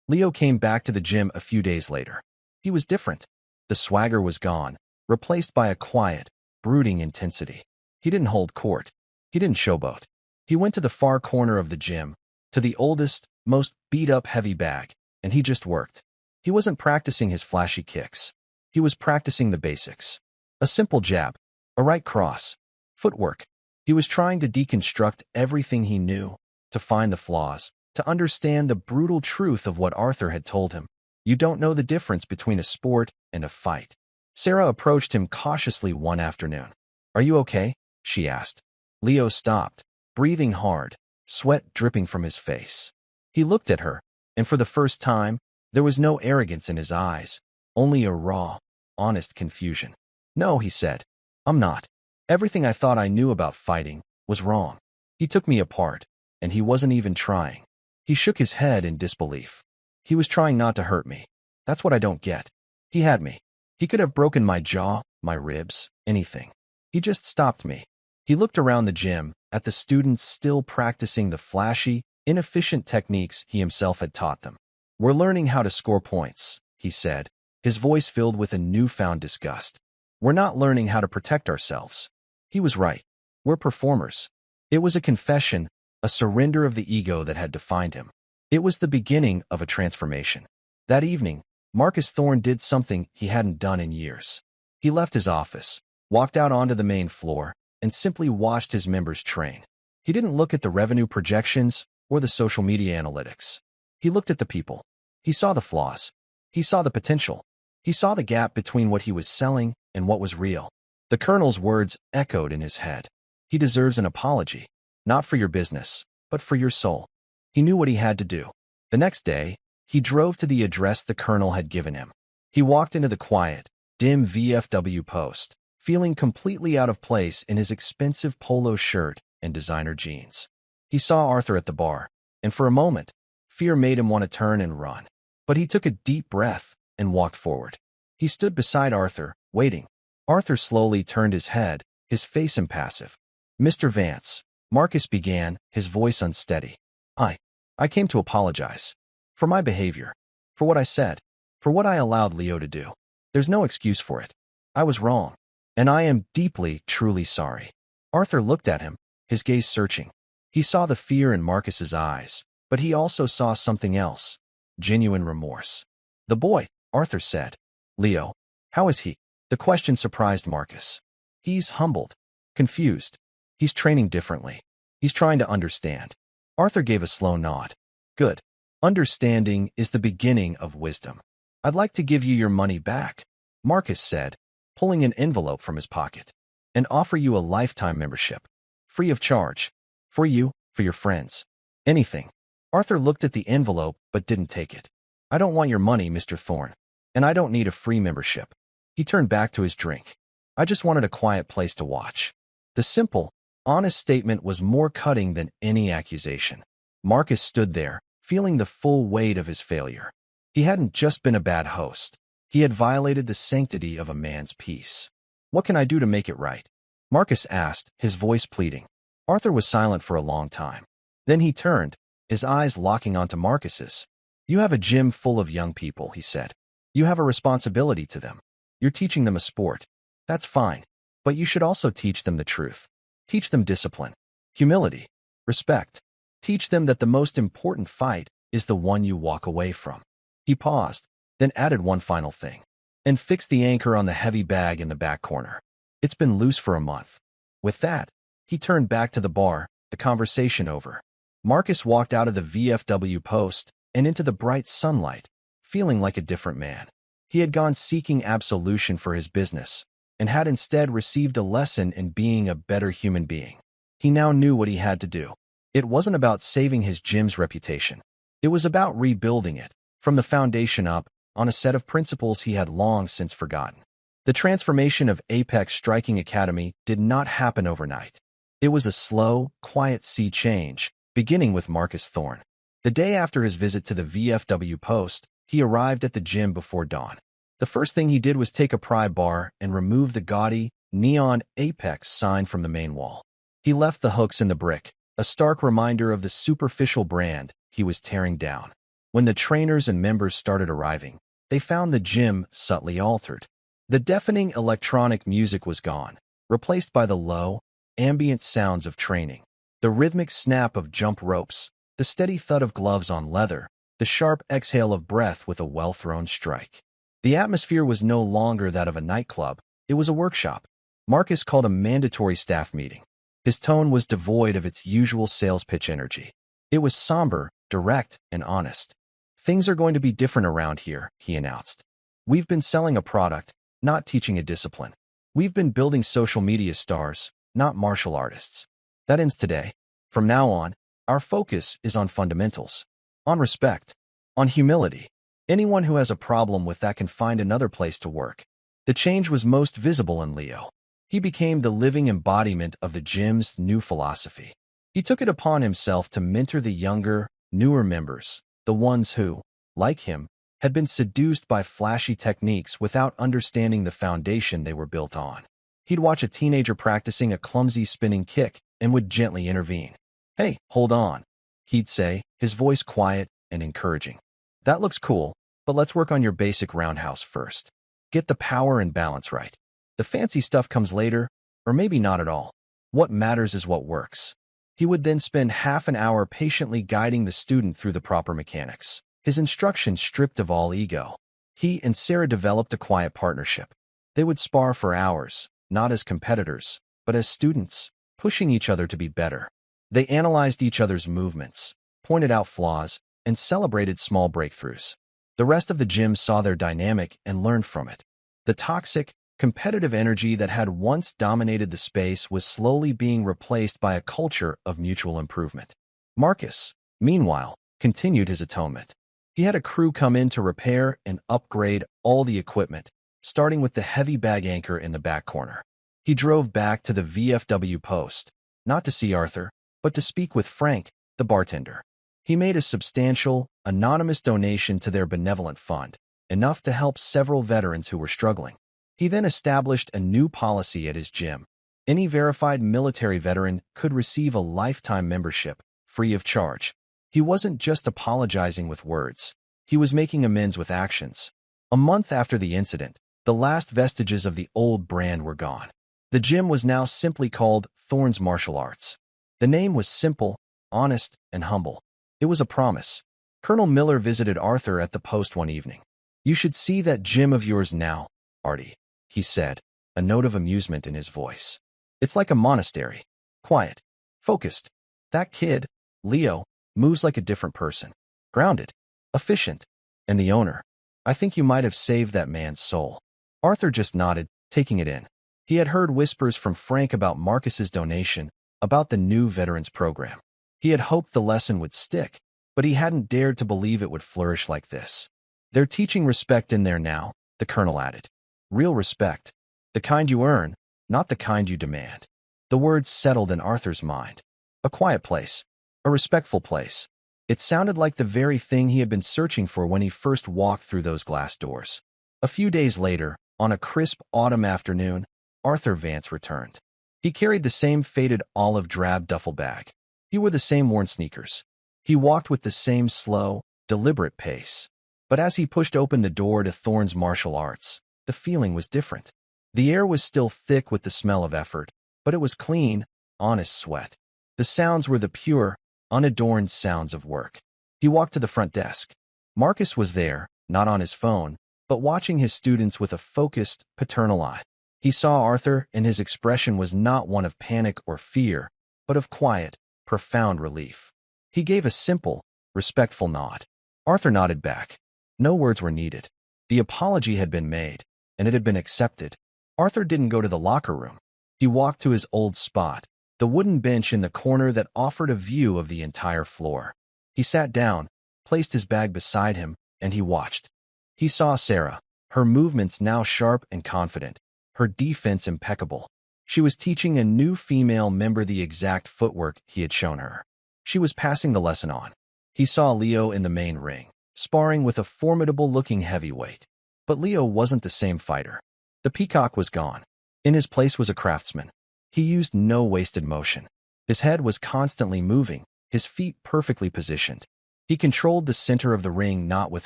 Leo came back to the gym a few days later. He was different. The swagger was gone, replaced by a quiet, brooding intensity. He didn't hold court. He didn't showboat. He went to the far corner of the gym, to the oldest, most beat-up heavy bag, and he just worked. He wasn't practicing his flashy kicks. He was practicing the basics. A simple jab, a right cross, footwork. He was trying to deconstruct everything he knew, to find the flaws, to understand the brutal truth of what Arthur had told him. You don't know the difference between a sport and a fight. Sarah approached him cautiously one afternoon. "Are you okay?" she asked. Leo stopped, breathing hard, sweat dripping from his face. He looked at her, and for the first time, there was no arrogance in his eyes, only a raw, honest confusion. "No," he said. "I'm not. Everything I thought I knew about fighting was wrong. He took me apart, and he wasn't even trying." He shook his head in disbelief. "He was trying not to hurt me. That's what I don't get. He had me. He could have broken my jaw, my ribs, anything. He just stopped me." He looked around the gym, at the students still practicing the flashy, inefficient techniques he himself had taught them. "We're learning how to score points," he said, his voice filled with a newfound disgust. "We're not learning how to protect ourselves." He was right. We're performers. It was a confession, a surrender of the ego that had defined him. It was the beginning of a transformation. That evening, Marcus Thorne did something he hadn't done in years. He left his office, walked out onto the main floor, and simply watched his members train. He didn't look at the revenue projections or the social media analytics. He looked at the people. He saw the flaws. He saw the potential. He saw the gap between what he was selling and what was real. The colonel's words echoed in his head. He deserves an apology, not for your business, but for your soul. He knew what he had to do. The next day, he drove to the address the colonel had given him. He walked into the quiet, dim VFW post, feeling completely out of place in his expensive polo shirt and designer jeans. He saw Arthur at the bar, and for a moment, fear made him want to turn and run. But he took a deep breath and walked forward. He stood beside Arthur, waiting. Arthur slowly turned his head, his face impassive. "Mr. Vance," Marcus began, his voice unsteady. I came to apologize. For my behavior. For what I said. For what I allowed Leo to do. There's no excuse for it. I was wrong. And I am deeply, truly sorry." Arthur looked at him, his gaze searching. He saw the fear in Marcus's eyes, but he also saw something else. Genuine remorse. "The boy," Arthur said. "Leo, how is he?" The question surprised Marcus. "He's humbled. Confused. He's training differently. He's trying to understand." Arthur gave a slow nod. "Good. Understanding is the beginning of wisdom. I'd like to give you your money back," Marcus said, pulling an envelope from his pocket, "and offer you a lifetime membership. Free of charge. For you, for your friends. Anything." Arthur looked at the envelope but didn't take it. "I don't want your money, Mr. Thorne. And I don't need a free membership." He turned back to his drink. "I just wanted a quiet place to watch." The simple, honest statement was more cutting than any accusation. Marcus stood there, feeling the full weight of his failure. He hadn't just been a bad host. He had violated the sanctity of a man's peace. "What can I do to make it right?" Marcus asked, his voice pleading. Arthur was silent for a long time. Then he turned, his eyes locking onto Marcus's. "You have a gym full of young people," he said. "You have a responsibility to them. You're teaching them a sport. That's fine. But you should also teach them the truth. Teach them discipline, humility, respect. Teach them that the most important fight is the one you walk away from." He paused, then added one final thing. "And fix the anchor on the heavy bag in the back corner. It's been loose for a month." With that, he turned back to the bar, the conversation over. Marcus walked out of the VFW post and into the bright sunlight, feeling like a different man. He had gone seeking absolution for his business, and had instead received a lesson in being a better human being. He now knew what he had to do. It wasn't about saving his gym's reputation. It was about rebuilding it, from the foundation up, on a set of principles he had long since forgotten. The transformation of Apex Striking Academy did not happen overnight. It was a slow, quiet sea change, beginning with Marcus Thorne. The day after his visit to the VFW post, he arrived at the gym before dawn. The first thing he did was take a pry bar and remove the gaudy, neon Apex sign from the main wall. He left the hooks in the brick, a stark reminder of the superficial brand he was tearing down. When the trainers and members started arriving, they found the gym subtly altered. The deafening electronic music was gone, replaced by the low, ambient sounds of training. The rhythmic snap of jump ropes, the steady thud of gloves on leather, the sharp exhale of breath with a well-thrown strike. The atmosphere was no longer that of a nightclub, it was a workshop. Marcus called a mandatory staff meeting. His tone was devoid of its usual sales pitch energy. It was somber, direct, and honest. "Things are going to be different around here," he announced. "We've been selling a product, not teaching a discipline. We've been building social media stars, not martial artists. That ends today. From now on, our focus is on fundamentals, on respect, on humility. Anyone who has a problem with that can find another place to work." The change was most visible in Leo. He became the living embodiment of the gym's new philosophy. He took it upon himself to mentor the younger, newer members, the ones who, like him, had been seduced by flashy techniques without understanding the foundation they were built on. He'd watch a teenager practicing a clumsy spinning kick and would gently intervene. "Hey, hold on," he'd say, his voice quiet and encouraging. "That looks cool, but let's work on your basic roundhouse first. Get the power and balance right. The fancy stuff comes later, or maybe not at all. What matters is what works." He would then spend half an hour patiently guiding the student through the proper mechanics, his instruction stripped of all ego. He and Sarah developed a quiet partnership. They would spar for hours, not as competitors, but but as students, pushing each other to be better. They analyzed each other's movements, pointed out flaws, and celebrated small breakthroughs. The rest of the gym saw their dynamic and learned from it. The toxic, competitive energy that had once dominated the space was slowly being replaced by a culture of mutual improvement. Marcus, meanwhile, continued his atonement. He had a crew come in to repair and upgrade all the equipment, starting with the heavy bag anchor in the back corner. He drove back to the VFW post, not to see Arthur, but to speak with Frank, the bartender. He made a substantial, anonymous donation to their benevolent fund, enough to help several veterans who were struggling. He then established a new policy at his gym. Any verified military veteran could receive a lifetime membership, free of charge. He wasn't just apologizing with words. He was making amends with actions. A month after the incident, the last vestiges of the old brand were gone. The gym was now simply called Thorne's Martial Arts. The name was simple, honest, and humble. It was a promise. Colonel Miller visited Arthur at the post one evening. "You should see that gym of yours now, Artie," he said, a note of amusement in his voice. "It's like a monastery. Quiet. Focused. That kid, Leo, moves like a different person. Grounded. Efficient. And the owner. I think you might have saved that man's soul." Arthur just nodded, taking it in. He had heard whispers from Frank about Marcus's donation, about the new veterans program. He had hoped the lesson would stick, but he hadn't dared to believe it would flourish like this. "They're teaching respect in there now," the colonel added. "Real respect. The kind you earn, not the kind you demand." The words settled in Arthur's mind. A quiet place. A respectful place. It sounded like the very thing he had been searching for when he first walked through those glass doors. A few days later, on a crisp autumn afternoon, Arthur Vance returned. He carried the same faded olive-drab duffel bag. He wore the same worn sneakers. He walked with the same slow, deliberate pace. But as he pushed open the door to Thorne's Martial Arts, the feeling was different. The air was still thick with the smell of effort, but it was clean, honest sweat. The sounds were the pure, unadorned sounds of work. He walked to the front desk. Marcus was there, not on his phone, but watching his students with a focused, paternal eye. He saw Arthur, and his expression was not one of panic or fear, but of quiet, profound relief. He gave a simple, respectful nod. Arthur nodded back. No words were needed. The apology had been made, and it had been accepted. Arthur didn't go to the locker room. He walked to his old spot, the wooden bench in the corner that offered a view of the entire floor. He sat down, placed his bag beside him, and he watched. He saw Sarah, her movements now sharp and confident, her defense impeccable. She was teaching a new female member the exact footwork he had shown her. She was passing the lesson on. He saw Leo in the main ring, sparring with a formidable-looking heavyweight. But Leo wasn't the same fighter. The peacock was gone. In his place was a craftsman. He used no wasted motion. His head was constantly moving, his feet perfectly positioned. He controlled the center of the ring not with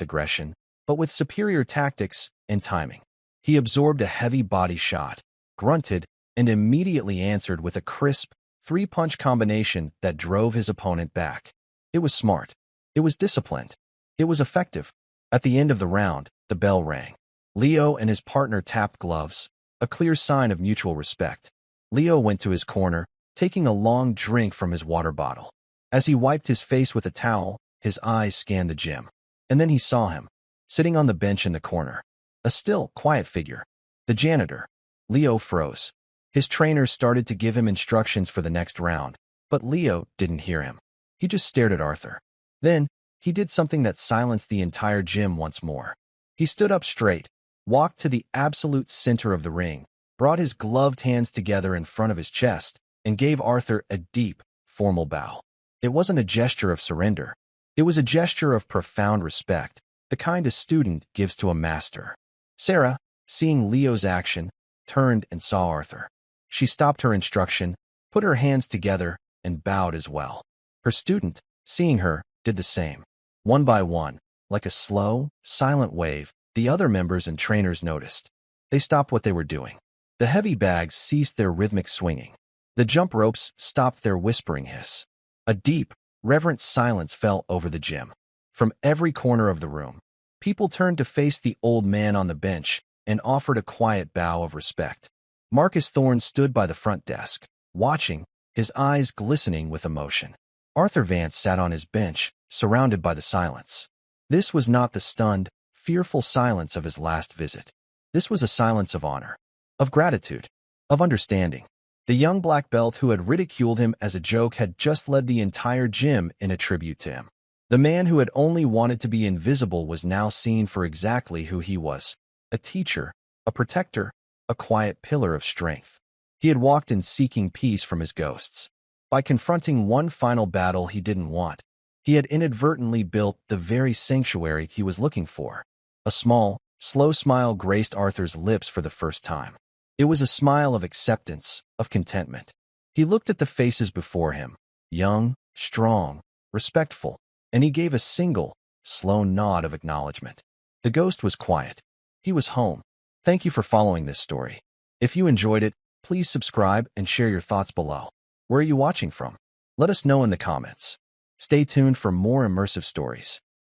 aggression, but with superior tactics and timing. He absorbed a heavy body shot, grunted, and immediately answered with a crisp, three-punch combination that drove his opponent back. It was smart. It was disciplined. It was effective. At the end of the round, the bell rang. Leo and his partner tapped gloves, a clear sign of mutual respect. Leo went to his corner, taking a long drink from his water bottle. As he wiped his face with a towel, his eyes scanned the gym. And then he saw him, sitting on the bench in the corner. A still, quiet figure. The janitor. Leo froze. His trainer started to give him instructions for the next round, but Leo didn't hear him. He just stared at Arthur. Then, he did something that silenced the entire gym once more. He stood up straight, walked to the absolute center of the ring, brought his gloved hands together in front of his chest, and gave Arthur a deep, formal bow. It wasn't a gesture of surrender. It was a gesture of profound respect, the kind a student gives to a master. Sarah, seeing Leo's action, turned and saw Arthur. She stopped her instruction, put her hands together, and bowed as well. Her student, seeing her, did the same. One by one, like a slow, silent wave, the other members and trainers noticed. They stopped what they were doing. The heavy bags ceased their rhythmic swinging. The jump ropes stopped their whispering hiss. A deep, reverent silence fell over the gym. From every corner of the room, people turned to face the old man on the bench and offered a quiet bow of respect. Marcus Thorne stood by the front desk, watching, his eyes glistening with emotion. Arthur Vance sat on his bench, surrounded by the silence. This was not the stunned, fearful silence of his last visit. This was a silence of honor, of gratitude, of understanding. The young black belt who had ridiculed him as a joke had just led the entire gym in a tribute to him. The man who had only wanted to be invisible was now seen for exactly who he was: a teacher, a protector, a quiet pillar of strength. He had walked in seeking peace from his ghosts. By confronting one final battle he didn't want, he had inadvertently built the very sanctuary he was looking for. A small, slow smile graced Arthur's lips for the first time. It was a smile of acceptance, of contentment. He looked at the faces before him, young, strong, respectful, and he gave a single, slow nod of acknowledgement. The ghost was quiet. He was home. Thank you for following this story. If you enjoyed it, please subscribe and share your thoughts below. Where are you watching from? Let us know in the comments. Stay tuned for more immersive stories.